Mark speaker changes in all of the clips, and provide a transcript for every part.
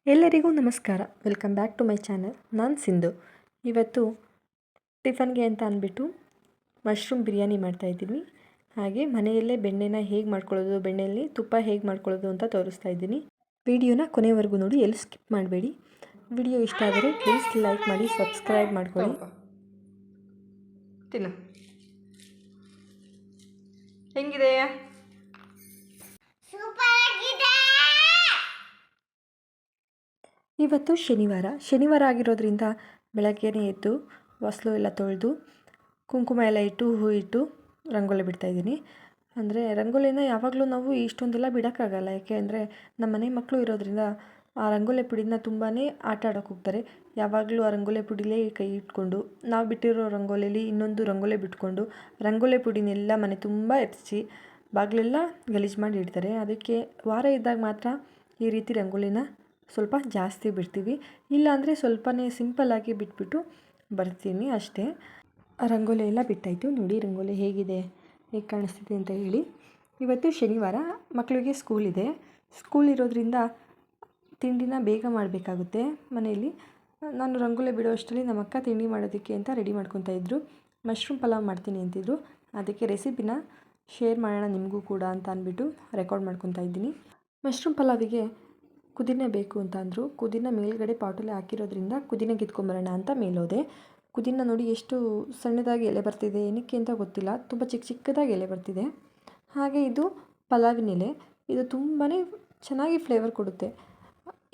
Speaker 1: ಎಲ್ಲರಿಗೂ ನಮಸ್ಕಾರ. Welcome back to my channel. ನಾನು ಸಿಂಧು. ಇವತ್ತು ಟಿಫನ್ಗೆ ಅಂತ ಅಂದ್ಬಿಟ್ಟು ಮಶ್ರೂಮ್ ಬಿರಿಯಾನಿ ಮಾಡ್ತಾಯಿದ್ದೀನಿ. ಹಾಗೆ ಮನೆಯಲ್ಲೇ ಬೆಣ್ಣೆನ ಹೇಗೆ ಮಾಡ್ಕೊಳ್ಳೋದು, ಬೆಣ್ಣೆಯಲ್ಲಿ ತುಪ್ಪ ಹೇಗೆ ಮಾಡ್ಕೊಳ್ಳೋದು ಅಂತ ತೋರಿಸ್ತಾ ಇದ್ದೀನಿ. ವಿಡಿಯೋನ ಕೊನೆವರೆಗೂ ನೋಡಿ, ಎಲ್ಲಿ ಸ್ಕಿಪ್ ಮಾಡಬೇಡಿ. ವಿಡಿಯೋ ಇಷ್ಟ ಆದರೆ ಪ್ಲೀಸ್ ಲೈಕ್ ಮಾಡಿ, ಸಬ್ಸ್ಕ್ರೈಬ್ ಮಾಡ್ಕೊಳ್ಳಿ. ತಿನ್ನು. ಹೆಂಗಿದೆ? ಇವತ್ತು ಶನಿವಾರ ಆಗಿರೋದ್ರಿಂದ ಬೆಳಗ್ಗೆನೇ ಎದ್ದು ಹೊಸ್ಲು ಎಲ್ಲ ತೊಳೆದು ಕುಂಕುಮ ಎಲ್ಲ ಇಟ್ಟು ಹೂ ಇಟ್ಟು ರಂಗೋಲಿ ಬಿಡ್ತಾಯಿದ್ದೀನಿ. ಅಂದರೆ ರಂಗೋಲಿನ ಯಾವಾಗಲೂ ನಾವು ಇಷ್ಟೊಂದೆಲ್ಲ ಬಿಡೋಕ್ಕಾಗಲ್ಲ. ಯಾಕೆ ಅಂದರೆ ನಮ್ಮ ಮನೆ ಮಕ್ಕಳು ಇರೋದ್ರಿಂದ ಆ ರಂಗೋಲಿ ಪುಡಿನ ತುಂಬಾ ಆಟ ಆಡೋಕೆ ಹೋಗ್ತಾರೆ. ಯಾವಾಗಲೂ ಆ ರಂಗೋಲಿ ಪುಡಿಲೇ ಕೈ ಇಟ್ಕೊಂಡು ನಾವು ಬಿಟ್ಟಿರೋ ರಂಗೋಲಿಲಿ ಇನ್ನೊಂದು ರಂಗೋಲಿ ಬಿಟ್ಕೊಂಡು ರಂಗೋಲಿ ಪುಡಿನೆಲ್ಲ ಮನೆ ತುಂಬ ಎತ್ತಿಸಿ ಬಾಗಿಲೆಲ್ಲ ಗಲೀಜು ಮಾಡಿ ಇಡ್ತಾರೆ. ಅದಕ್ಕೆ ವಾರ ಇದ್ದಾಗ ಮಾತ್ರ ಈ ರೀತಿ ರಂಗೋಲಿನ ಸ್ವಲ್ಪ ಜಾಸ್ತಿ ಬಿಡ್ತೀವಿ. ಇಲ್ಲಾಂದರೆ ಸ್ವಲ್ಪನೇ ಸಿಂಪಲ್ಲಾಗಿ ಬಿಟ್ಬಿಟ್ಟು ಬರ್ತೀನಿ ಅಷ್ಟೇ. ರಂಗೋಲಿ ಎಲ್ಲ ಬಿಟ್ಟಾಯಿತು. ನೋಡಿ ರಂಗೋಲಿ ಹೇಗಿದೆ, ಹೇಗೆ ಕಾಣಿಸ್ತಿದೆ ಅಂತ ಹೇಳಿ. ಇವತ್ತು ಶನಿವಾರ, ಮಕ್ಕಳಿಗೆ ಸ್ಕೂಲ್ ಇದೆ. ಸ್ಕೂಲ್ ಇರೋದ್ರಿಂದ ತಿಂಡಿನ ಬೇಗ ಮಾಡಬೇಕಾಗುತ್ತೆ ಮನೆಯಲ್ಲಿ. ನಾನು ರಂಗೋಲಿ ಬಿಡೋ ಅಷ್ಟರಲ್ಲಿ ನಮ್ಮ ಅಕ್ಕ ತಿಂಡಿ ಮಾಡೋದಕ್ಕೆ ಅಂತ ರೆಡಿ ಮಾಡ್ಕೊತಾ ಇದ್ದರು. ಮಶ್ರೂಮ್ ಪಲಾವ್ ಮಾಡ್ತೀನಿ ಅಂತಿದ್ರು. ಅದಕ್ಕೆ ರೆಸಿಪಿನ ಶೇರ್ ಮಾಡೋಣ ನಿಮಗೂ ಕೂಡ ಅಂತ ಅಂದ್ಬಿಟ್ಟು ರೆಕಾರ್ಡ್ ಮಾಡ್ಕೊತಾ ಇದ್ದೀನಿ. ಮಶ್ರೂಮ್ ಪಲಾವಿಗೆ ಕುದಿನ ಬೇಕು ಅಂತ ಅಂದರು. ಕುದಿನ ಮೇಲ್ಗಡೆ ಪಾಟಲ್ಲಿ ಹಾಕಿರೋದ್ರಿಂದ ಕುದಿನ ಕಿತ್ಕೊಂಬರೋಣ ಅಂತ ಮೇಲೋದೆ. ಕುದಿನ ನೋಡಿ ಎಷ್ಟು ಸಣ್ಣದಾಗಿ ಎಲೆ ಬರ್ತಿದೆ, ಏನಕ್ಕೆ ಅಂತ ಗೊತ್ತಿಲ್ಲ. ತುಂಬ ಚಿಕ್ಕದಾಗಿ ಎಲೆ ಬರ್ತಿದೆ. ಹಾಗೆ ಇದು ಪಲಾವಿನ ಎಲೆ. ಇದು ತುಂಬಾ ಚೆನ್ನಾಗಿ ಫ್ಲೇವರ್ ಕೊಡುತ್ತೆ.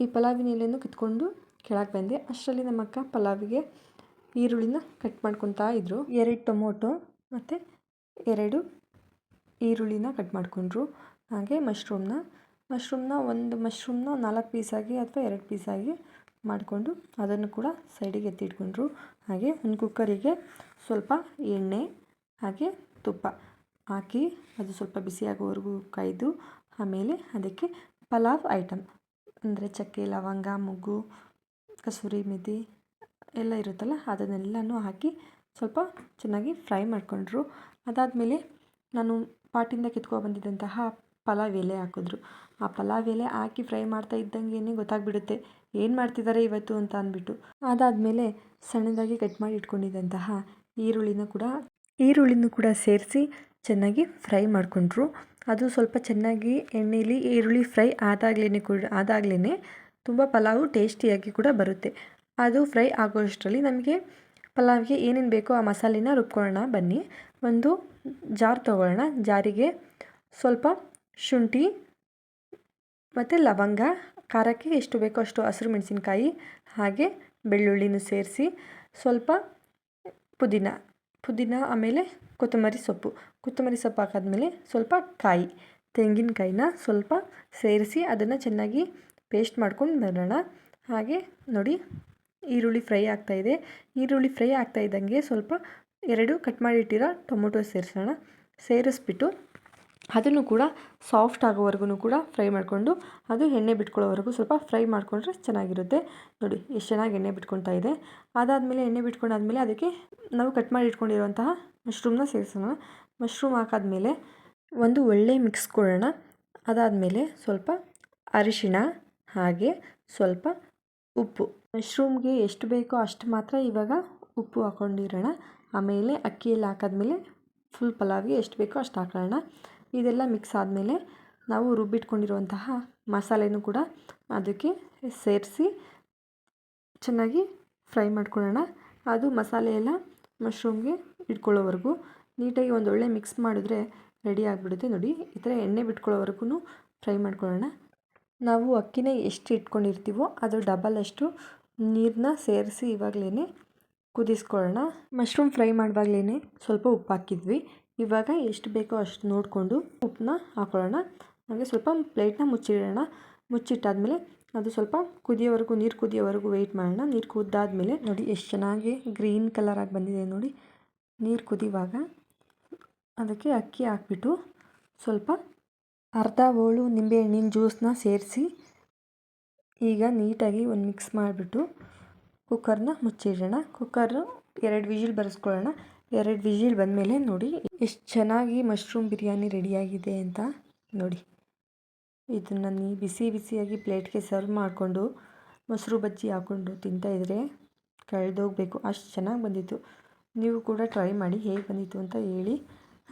Speaker 1: ಈ ಪಲಾವಿನ ಎಲೆಯನ್ನು ಕಿತ್ಕೊಂಡು ಕೆಳಗೆ ಬಂದೆ. ಅಷ್ಟರಲ್ಲಿ ನಮ್ಮ ಅಕ್ಕ ಪಲಾವಿಗೆ ಈರುಳ್ಳಿನ ಕಟ್ ಮಾಡ್ಕೊತಾ ಇದ್ದರು. 2 ಟೊಮೊಟೊ ಮತ್ತು 2 ಈರುಳ್ಳಿನ ಕಟ್ ಮಾಡಿಕೊಂಡ್ರು. ಹಾಗೆ ಒಂದು ಮಶ್ರೂಮ್ನ 4 ಪೀಸಾಗಿ ಅಥವಾ 2 ಪೀಸಾಗಿ ಮಾಡಿಕೊಂಡು ಅದನ್ನು ಕೂಡ ಸೈಡಿಗೆ ಎತ್ತಿಟ್ಕೊಂಡ್ರು. ಹಾಗೆ ಒಂದು ಕುಕ್ಕರಿಗೆ ಸ್ವಲ್ಪ ಎಣ್ಣೆ ಹಾಗೆ ತುಪ್ಪ ಹಾಕಿ ಅದು ಸ್ವಲ್ಪ ಬಿಸಿಯಾಗೋವರೆಗೂ ಕಾಯ್ದು, ಆಮೇಲೆ ಅದಕ್ಕೆ ಪಲಾವ್ ಐಟಮ್ ಅಂದರೆ ಚಕ್ಕೆ, ಲವಂಗ, ಮೊಗ್ಗು, ಕಸೂರಿ ಮೇಥಿ ಎಲ್ಲ ಇರುತ್ತಲ್ಲ ಅದನ್ನೆಲ್ಲನೂ ಹಾಕಿ ಸ್ವಲ್ಪ ಚೆನ್ನಾಗಿ ಫ್ರೈ ಮಾಡಿಕೊಂಡ್ರು. ಅದಾದಮೇಲೆ ನಾನು ಪಾಟಿಂದ ಕಿತ್ಕೊಬಂದಿದ್ದಂತಹ ಪಲಾವ್ ಎಲೆ ಹಾಕಿದ್ರು. ಆ ಪಲಾವ್ ಎಲೆ ಹಾಕಿ ಫ್ರೈ ಮಾಡ್ತಾ ಇದ್ದಂಗೆ ಗೊತ್ತಾಗ್ಬಿಡುತ್ತೆ ಏನು ಮಾಡ್ತಿದ್ದಾರೆ ಇವತ್ತು ಅಂತ ಅಂದ್ಬಿಟ್ಟು. ಅದಾದಮೇಲೆ ಸಣ್ಣದಾಗಿ ಕಟ್ ಮಾಡಿ ಇಟ್ಕೊಂಡಿದ್ದಂತಹ ಈರುಳ್ಳಿನೂ ಕೂಡ ಸೇರಿಸಿ ಚೆನ್ನಾಗಿ ಫ್ರೈ ಮಾಡಿಕೊಂಡ್ರು. ಅದು ಸ್ವಲ್ಪ ಚೆನ್ನಾಗಿ ಎಣ್ಣೆಯಲ್ಲಿ ಈರುಳ್ಳಿ ಫ್ರೈ ಆದಾಗಲೇ ತುಂಬ ಪಲಾವು ಟೇಸ್ಟಿಯಾಗಿ ಕೂಡ ಬರುತ್ತೆ. ಅದು ಫ್ರೈ ಆಗೋಷ್ಟರಲ್ಲಿ ನಮಗೆ ಪಲಾವ್ಗೆ ಏನೇನು ಬೇಕೋ ಆ ಮಸಾಲೆನ ರುಬ್ಕೊಳ್ಳೋಣ ಬನ್ನಿ. ಒಂದು ಜಾರ್ ತೊಗೊಳ್ಳೋಣ. ಜಾರಿಗೆ ಸ್ವಲ್ಪ ಶುಂಠಿ ಮತ್ತು ಲವಂಗ, ಖಾರಕ್ಕೆ ಎಷ್ಟು ಬೇಕೋ ಅಷ್ಟು ಹಸಿರು ಮೆಣಸಿನ್ಕಾಯಿ ಹಾಗೆ ಬೆಳ್ಳುಳ್ಳಿನೂ ಸೇರಿಸಿ, ಸ್ವಲ್ಪ ಪುದೀನ ಆಮೇಲೆ ಕೊತ್ತಂಬರಿ ಸೊಪ್ಪು ಹಾಕಾದ್ಮೇಲೆ ಸ್ವಲ್ಪ ತೆಂಗಿನಕಾಯಿನ ಸ್ವಲ್ಪ ಸೇರಿಸಿ ಅದನ್ನು ಚೆನ್ನಾಗಿ ಪೇಸ್ಟ್ ಮಾಡ್ಕೊಂಡು ಬರೋಣ. ಹಾಗೆ ನೋಡಿ ಈರುಳ್ಳಿ ಫ್ರೈ ಆಗ್ತಾಯಿದೆ. ಈರುಳ್ಳಿ ಫ್ರೈ ಆಗ್ತಾ ಇದ್ದಂಗೆ ಸ್ವಲ್ಪ 2 ಕಟ್ ಮಾಡಿಟ್ಟಿರೋ ಟೊಮೊಟೊ ಸೇರಿಸ್ಬಿಟ್ಟು ಅದನ್ನು ಕೂಡ ಸಾಫ್ಟ್ ಆಗೋವರೆಗೂ ಕೂಡ ಫ್ರೈ ಮಾಡಿಕೊಂಡು ಅದು ಎಣ್ಣೆ ಬಿಟ್ಕೊಳ್ಳೋವರೆಗೂ ಸ್ವಲ್ಪ ಫ್ರೈ ಮಾಡಿಕೊಂಡ್ರೆ ಚೆನ್ನಾಗಿರುತ್ತೆ. ನೋಡಿ ಎಷ್ಟು ಚೆನ್ನಾಗಿ ಎಣ್ಣೆ ಬಿಟ್ಕೊತಾ ಇದೆ. ಅದಾದಮೇಲೆ ಎಣ್ಣೆ ಬಿಟ್ಕೊಂಡಾದ್ಮೇಲೆ ಅದಕ್ಕೆ ನಾವು ಕಟ್ ಮಾಡಿ ಇಟ್ಕೊಂಡಿರುವಂತಹ ಮಶ್ರೂಮ್ನ ಸೇರಿಸೋಣ. ಮಶ್ರೂಮ್ ಹಾಕಾದ್ಮೇಲೆ ಒಂದು ಒಳ್ಳೆ ಮಿಕ್ಸ್ ಕೊಡೋಣ. ಅದಾದಮೇಲೆ ಸ್ವಲ್ಪ ಅರಿಶಿಣ ಹಾಗೆ ಸ್ವಲ್ಪ ಉಪ್ಪು. ಮಶ್ರೂಮ್ಗೆ ಎಷ್ಟು ಬೇಕೋ ಅಷ್ಟು ಮಾತ್ರ ಇವಾಗ ಉಪ್ಪು ಹಾಕ್ಕೊಂಡಿರೋಣ. ಆಮೇಲೆ ಅಕ್ಕಿ ಎಲ್ಲ ಹಾಕಾದ್ಮೇಲೆ ಫುಲ್ ಪಲಾವ್ಗೆ ಎಷ್ಟು ಬೇಕೋ ಅಷ್ಟು ಹಾಕೋಣ. ಇದೆಲ್ಲ ಮಿಕ್ಸ್ ಆದಮೇಲೆ ನಾವು ರುಬ್ಬಿಟ್ಕೊಂಡಿರುವಂತಹ ಮಸಾಲೆನೂ ಕೂಡ ಅದಕ್ಕೆ ಸೇರಿಸಿ ಚೆನ್ನಾಗಿ ಫ್ರೈ ಮಾಡ್ಕೊಳ್ಳೋಣ. ಅದು ಮಸಾಲೆ ಎಲ್ಲ ಮಶ್ರೂಮ್ಗೆ ಇಟ್ಕೊಳ್ಳೋವರೆಗೂ ನೀಟಾಗಿ ಒಂದೊಳ್ಳೆ ಮಿಕ್ಸ್ ಮಾಡಿದ್ರೆ ರೆಡಿ ಆಗಿಬಿಡುತ್ತೆ. ನೋಡಿ ಈ ಥರ ಎಣ್ಣೆ ಬಿಟ್ಕೊಳ್ಳೋವರೆಗೂ ಫ್ರೈ ಮಾಡ್ಕೊಳ್ಳೋಣ. ನಾವು ಅಕ್ಕಿನ ಎಷ್ಟು ಇಟ್ಕೊಂಡಿರ್ತೀವೋ ಅದು ಡಬಲ್ ಅಷ್ಟು ನೀರನ್ನ ಸೇರಿಸಿ ಇವಾಗಲೇ ಕುದಿಸ್ಕೊಳ್ಳೋಣ. ಮಶ್ರೂಮ್ ಫ್ರೈ ಮಾಡುವಾಗಲೇ ಸ್ವಲ್ಪ ಉಪ್ಪು ಹಾಕಿದ್ವಿ. ಇವಾಗ ಎಷ್ಟು ಬೇಕೋ ಅಷ್ಟು ನೋಡಿಕೊಂಡು ಉಪ್ಪನ್ನ ಹಾಕೊಳ್ಳೋಣ. ಹಾಗೆ ಸ್ವಲ್ಪ ಪ್ಲೇಟ್ನ ಮುಚ್ಚಿಡೋಣ. ಮುಚ್ಚಿಟ್ಟಾದ್ಮೇಲೆ ಅದು ಸ್ವಲ್ಪ ನೀರು ಕುದಿಯೋವರೆಗೂ ವೆಯ್ಟ್ ಮಾಡೋಣ. ನೀರು ಕುದ್ದಾದ್ಮೇಲೆ ನೋಡಿ ಎಷ್ಟು ಚೆನ್ನಾಗಿ ಗ್ರೀನ್ ಕಲರಾಗಿ ಬಂದಿದೆ ನೋಡಿ. ನೀರು ಕುದಿಯುವಾಗ ಅದಕ್ಕೆ ಅಕ್ಕಿ ಹಾಕ್ಬಿಟ್ಟು ಸ್ವಲ್ಪ ಅರ್ಧ ಹೋಳು ನಿಂಬೆಹಣ್ಣಿನ ಜ್ಯೂಸನ್ನ ಸೇರಿಸಿ ಈಗ ನೀಟಾಗಿ ಒಂದು ಮಿಕ್ಸ್ ಮಾಡಿಬಿಟ್ಟು ಕುಕ್ಕರ್ನ ಮುಚ್ಚಿಡೋಣ. ಕುಕ್ಕರು 2 ವಿಷಿಲ್ ಬರೆಸ್ಕೊಳ್ಳೋಣ. 2 ವಿಷಿಲ್ ಬಂದಮೇಲೆ ನೋಡಿ ಎಷ್ಟು ಚೆನ್ನಾಗಿ ಮಶ್ರೂಮ್ ಬಿರಿಯಾನಿ ರೆಡಿಯಾಗಿದೆ ಅಂತ ನೋಡಿ. ಇದನ್ನು ಬಿಸಿಯಾಗಿ ಪ್ಲೇಟ್ಗೆ ಸರ್ವ್ ಮಾಡಿಕೊಂಡು ಮೊಸರು ಬಜ್ಜಿ ಹಾಕ್ಕೊಂಡು ತಿಂತಾಯಿದ್ರೆ ಕಳೆದೋಗಬೇಕು, ಅಷ್ಟು ಚೆನ್ನಾಗಿ ಬಂದಿತ್ತು. ನೀವು ಕೂಡ ಟ್ರೈ ಮಾಡಿ ಹೇಗೆ ಬಂದಿತ್ತು ಅಂತ ಹೇಳಿ.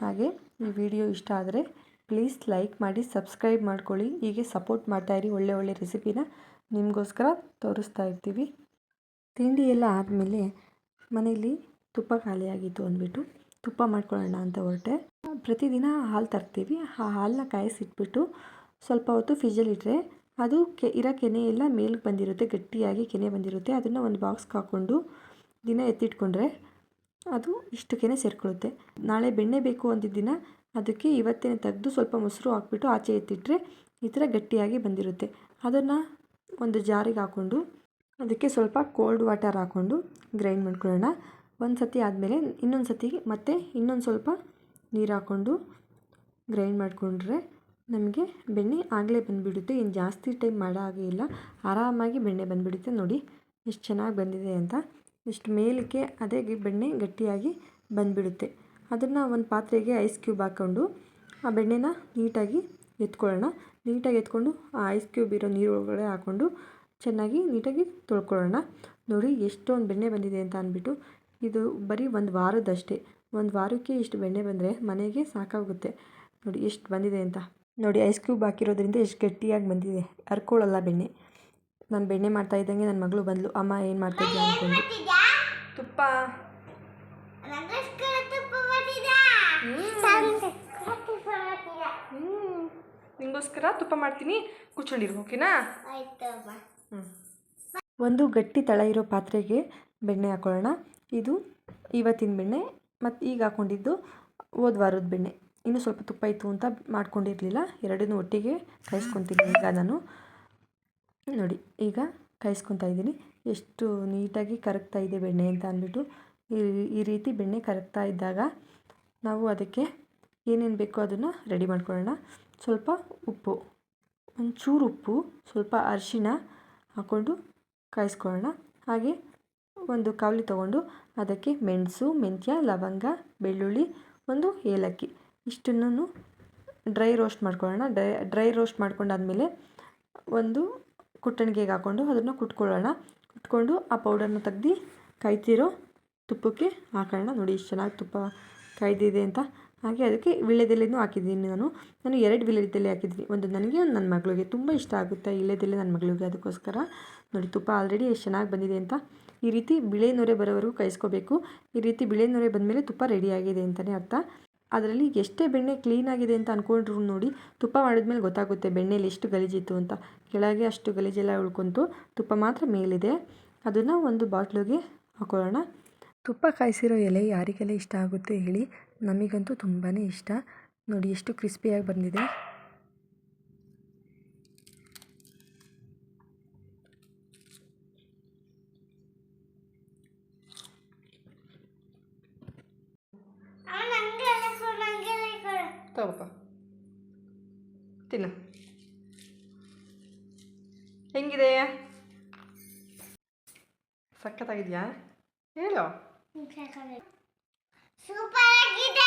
Speaker 1: ಹಾಗೆ ಈ ವಿಡಿಯೋ ಇಷ್ಟ ಆದರೆ ಪ್ಲೀಸ್ ಲೈಕ್ ಮಾಡಿ, ಸಬ್ಸ್ಕ್ರೈಬ್ ಮಾಡ್ಕೊಳ್ಳಿ. ಹೀಗೆ ಸಪೋರ್ಟ್ ಮಾಡ್ತಾಯಿರಿ. ಒಳ್ಳೆ ರೆಸಿಪಿನ ನಿಮಗೋಸ್ಕರ ತೋರಿಸ್ತಾ ಇರ್ತೀವಿ. ತಿಂಡಿ ಎಲ್ಲ ಆದಮೇಲೆ ಮನೇಲಿ ತುಪ್ಪ ಖಾಲಿಯಾಗಿತ್ತು ಅಂದ್ಬಿಟ್ಟು ತುಪ್ಪ ಮಾಡ್ಕೊಳ್ಳೋಣ ಅಂತ ಹೊರಟೆ. ಪ್ರತಿದಿನ ಹಾಲು ತರ್ತೀವಿ. ಆ ಹಾಲನ್ನ ಕಾಯಿಸಿಟ್ಬಿಟ್ಟು ಸ್ವಲ್ಪ ಹೊತ್ತು ಫ್ರಿಜ್ಜಲ್ಲಿಟ್ಟರೆ ಅದು ಇರೋ ಕೆನೆ ಎಲ್ಲ ಮೇಲಕ್ಕೆ ಬಂದಿರುತ್ತೆ, ಗಟ್ಟಿಯಾಗಿ ಕೆನೆ ಬಂದಿರುತ್ತೆ. ಅದನ್ನು ಒಂದು ಬಾಕ್ಸ್ಗೆ ಹಾಕ್ಕೊಂಡು ದಿನ ಎತ್ತಿಟ್ಕೊಂಡ್ರೆ ಅದು ಇಷ್ಟು ಕೆನೆ ಸೇರಿಕೊಳ್ಳುತ್ತೆ. ನಾಳೆ ಬೆಣ್ಣೆ ಬೇಕು ಅಂದಿದ್ದ ದಿನ ಅದಕ್ಕೆ ಇವತ್ತೇ ತೆಗೆದು ಸ್ವಲ್ಪ ಮೊಸರು ಹಾಕ್ಬಿಟ್ಟು ಆಚೆ ಎತ್ತಿಟ್ರೆ ಈ ಥರ ಗಟ್ಟಿಯಾಗಿ ಬಂದಿರುತ್ತೆ. ಅದನ್ನು ಒಂದು ಜಾರಿಗೆ ಹಾಕ್ಕೊಂಡು ಅದಕ್ಕೆ ಸ್ವಲ್ಪ ಕೋಲ್ಡ್ ವಾಟರ್ ಹಾಕ್ಕೊಂಡು ಗ್ರೈಂಡ್ ಮಾಡ್ಕೊಳ್ಳೋಣ. ಒಂದು ಸತಿ ಆದಮೇಲೆ ಇನ್ನೊಂದು ಸತಿ ಮತ್ತೆ ಇನ್ನೊಂದು ಸ್ವಲ್ಪ ನೀರು ಹಾಕ್ಕೊಂಡು ಗ್ರೈಂಡ್ ಮಾಡಿಕೊಂಡ್ರೆ ನಮಗೆ ಬೆಣ್ಣೆ ಆಗಲೇ ಬಂದುಬಿಡುತ್ತೆ. ಇನ್ನು ಜಾಸ್ತಿ ಟೈಮ್ ಮಾಡೋ ಹಾಗೆ ಇಲ್ಲ, ಆರಾಮಾಗಿ ಬೆಣ್ಣೆ ಬಂದುಬಿಡುತ್ತೆ. ನೋಡಿ ಎಷ್ಟು ಚೆನ್ನಾಗಿ ಬಂದಿದೆ ಅಂತ. ಇಷ್ಟು ಮೇಲಕ್ಕೆ ಅದೇ ಬೆಣ್ಣೆ ಗಟ್ಟಿಯಾಗಿ ಬಂದುಬಿಡುತ್ತೆ. ಅದನ್ನು ಒಂದು ಪಾತ್ರೆಗೆ ಐಸ್ ಕ್ಯೂಬ್ ಹಾಕ್ಕೊಂಡು ಆ ಬೆಣ್ಣೆನ ನೀಟಾಗಿ ಎತ್ಕೊಳ್ಳೋಣ. ನೀಟಾಗಿ ಎತ್ಕೊಂಡು ಆ ಐಸ್ ಕ್ಯೂಬ್ ಇರೋ ನೀರು ಒಳಗಡೆ ಹಾಕ್ಕೊಂಡು ಚೆನ್ನಾಗಿ ನೀಟಾಗಿ ತೊಳ್ಕೊಳ್ಳೋಣ. ನೋಡಿ ಎಷ್ಟೊಂದು ಬೆಣ್ಣೆ ಬಂದಿದೆ ಅಂತ ಅಂದ್ಬಿಟ್ಟು. ಇದು ಬರೀ ಒಂದು ವಾರದಷ್ಟೇ. ಒಂದು ವಾರಕ್ಕೆ ಇಷ್ಟು ಬೆಣ್ಣೆ ಬಂದರೆ ಮನೆಗೆ ಸಾಕಾಗುತ್ತೆ. ನೋಡಿ ಎಷ್ಟು ಬಂದಿದೆ ಅಂತ. ನೋಡಿ ಐಸ್ ಕ್ಯೂಬ್ ಹಾಕಿರೋದ್ರಿಂದ ಎಷ್ಟು ಗಟ್ಟಿಯಾಗಿ ಬಂದಿದೆ, ಹರ್ಕೊಳ್ಳಲ್ಲ ಬೆಣ್ಣೆ. ನಾನು ಬೆಣ್ಣೆ ಮಾಡ್ತಾ ಇದ್ದಂಗೆ ನನ್ನ ಮಗಳು ಬಂದಳು, ಅಮ್ಮ ಏನು ಮಾಡ್ತಾಯಿದ್ಯಾ ಅಂದ್ಕೊಂಡು. ತುಪ್ಪ ನಿಮಗೋಸ್ಕರ ತುಪ್ಪ ಮಾಡ್ತೀನಿ, ಕೂತ್ಕೊಂಡಿರು, ಓಕೆನಾ? ಒಂದು ಗಟ್ಟಿ ತಳ ಇರೋ ಪಾತ್ರೆಗೆ ಬೆಣ್ಣೆ ಹಾಕ್ಕೊಳ್ಳೋಣ. ಇದು ಇವತ್ತಿನ ಬೆಣ್ಣೆ, ಮತ್ತು ಈಗ ಹಾಕ್ಕೊಂಡಿದ್ದು ಹೋದ ವಾರದ ಬೆಣ್ಣೆ. ಇನ್ನೂ ಸ್ವಲ್ಪ ತುಪ್ಪ ಇತ್ತು ಅಂತ ಮಾಡ್ಕೊಂಡಿರಲಿಲ್ಲ, ಎರಡನ್ನೂ ಒಟ್ಟಿಗೆ ಕಾಯಿಸ್ಕೊತೀನಿ ಈಗ ನಾನು. ನೋಡಿ ಈಗ ಕಾಯಿಸ್ಕೊತಾ ಇದ್ದೀನಿ. ಎಷ್ಟು ನೀಟಾಗಿ ಕರಗ್ತಾ ಇದೆ ಬೆಣ್ಣೆ ಅಂತ ಅಂದ್ಬಿಟ್ಟು. ಈ ರೀತಿ ಬೆಣ್ಣೆ ಕರಗ್ತಾ ಇದ್ದಾಗ ನಾವು ಅದಕ್ಕೆ ಏನೇನು ಬೇಕೋ ಅದನ್ನು ರೆಡಿ ಮಾಡ್ಕೊಳ್ಳೋಣ. ಸ್ವಲ್ಪ ಉಪ್ಪು, ಒಂಚೂರು ಉಪ್ಪು, ಸ್ವಲ್ಪ ಅರಿಶಿಣ ಹಾಕ್ಕೊಂಡು ಕಾಯಿಸ್ಕೊಳ್ಳೋಣ. ಹಾಗೆ ಒಂದು ಕಾವಲಿ ತೊಗೊಂಡು ಅದಕ್ಕೆ ಮೆಣಸು, ಮೆಂತ್ಯ, ಲವಂಗ, ಬೆಳ್ಳುಳ್ಳಿ, ಒಂದು ಏಲಕ್ಕಿ ಇಷ್ಟನ್ನು ಡ್ರೈ ರೋಸ್ಟ್ ಮಾಡ್ಕೊಳ್ಳೋಣ. ಡ್ರೈ ರೋಸ್ಟ್ ಮಾಡ್ಕೊಂಡಾದ್ಮೇಲೆ ಒಂದು ಕುಟ್ಟಣಿಗೆಗೆ ಹಾಕ್ಕೊಂಡು ಅದನ್ನು ಕುಟ್ಕೊಳ್ಳೋಣ. ಕುಟ್ಕೊಂಡು ಆ ಪೌಡರ್ನ ತೆಗ್ದು ಕಾಯ್ತಿರೋ ತುಪ್ಪಕ್ಕೆ ಹಾಕೋಣ. ನೋಡಿ ಎಷ್ಟು ಚೆನ್ನಾಗಿ ತುಪ್ಪ ಕಾಯ್ದಿದೆ ಅಂತ. ಹಾಗೆ ಅದಕ್ಕೆ ವೀಳ್ಯದೆಲೆನೂ ಹಾಕಿದ್ದೀನಿ ನಾನು 2 ವೀಳ್ಯದೆಲೆ ಹಾಕಿದ್ದೀನಿ. ಒಂದು ನನಗೆ, ಒಂದು ನನ್ನ ಮಗಳಿಗೆ. ತುಂಬ ಇಷ್ಟ ಆಗುತ್ತೆ ವೀಳ್ಯದೆಲೆ ನನ್ನ ಮಗಳಿಗೆ, ಅದಕ್ಕೋಸ್ಕರ. ನೋಡಿ ತುಪ್ಪ ಆಲ್ರೆಡಿ ಎಷ್ಟು ಚೆನ್ನಾಗಿ ಬಂದಿದೆ ಅಂತ. ಈ ರೀತಿ ಬಿಳೆ ನೊರೆ ಬರೋವರೆಗೂ ಕಾಯಿಸ್ಕೋಬೇಕು. ಈ ರೀತಿ ಬಿಳೆ ನೊರೆ ಬಂದಮೇಲೆ ತುಪ್ಪ ರೆಡಿಯಾಗಿದೆ ಅಂತಲೇ ಅರ್ಥ. ಅದರಲ್ಲಿ ಎಷ್ಟೇ ಬೆಣ್ಣೆ ಕ್ಲೀನಾಗಿದೆ ಅಂತ ಅಂದ್ಕೊಂಡ್ರು ನೋಡಿ, ತುಪ್ಪ ಮಾಡಿದ್ಮೇಲೆ ಗೊತ್ತಾಗುತ್ತೆ ಬೆಣ್ಣೆಲಿ ಎಷ್ಟು ಗಲೀಜಿತ್ತು ಅಂತ. ಕೆಳಗೆ ಅಷ್ಟು ಗಲೀಜೆಲ್ಲ ಉಳ್ಕೊಂತು, ತುಪ್ಪ ಮಾತ್ರ ಮೇಲಿದೆ. ಅದನ್ನು ಒಂದು ಬಾಟ್ಲಿಗೆ ಹಾಕೊಳ್ಳೋಣ. ತುಪ್ಪ ಕಾಯಿಸಿರೋ ಎಲೆ ಯಾರಿಗೆಲ್ಲ ಇಷ್ಟ ಆಗುತ್ತೆ ಹೇಳಿ, ನಮಗಂತೂ ತುಂಬಾ ಇಷ್ಟ. ನೋಡಿ ಎಷ್ಟು ಕ್ರಿಸ್ಪಿಯಾಗಿ ಬಂದಿದೆ. ತಗೋಪ್ಪ ತಿನ್ನು. ಹೆಂಗಿದೆ? ಸಖತ್ತಾಗಿದೆಯಾ? ಹೇಳು.
Speaker 2: ಸೂಪರ್ ಆಗಿದೆ.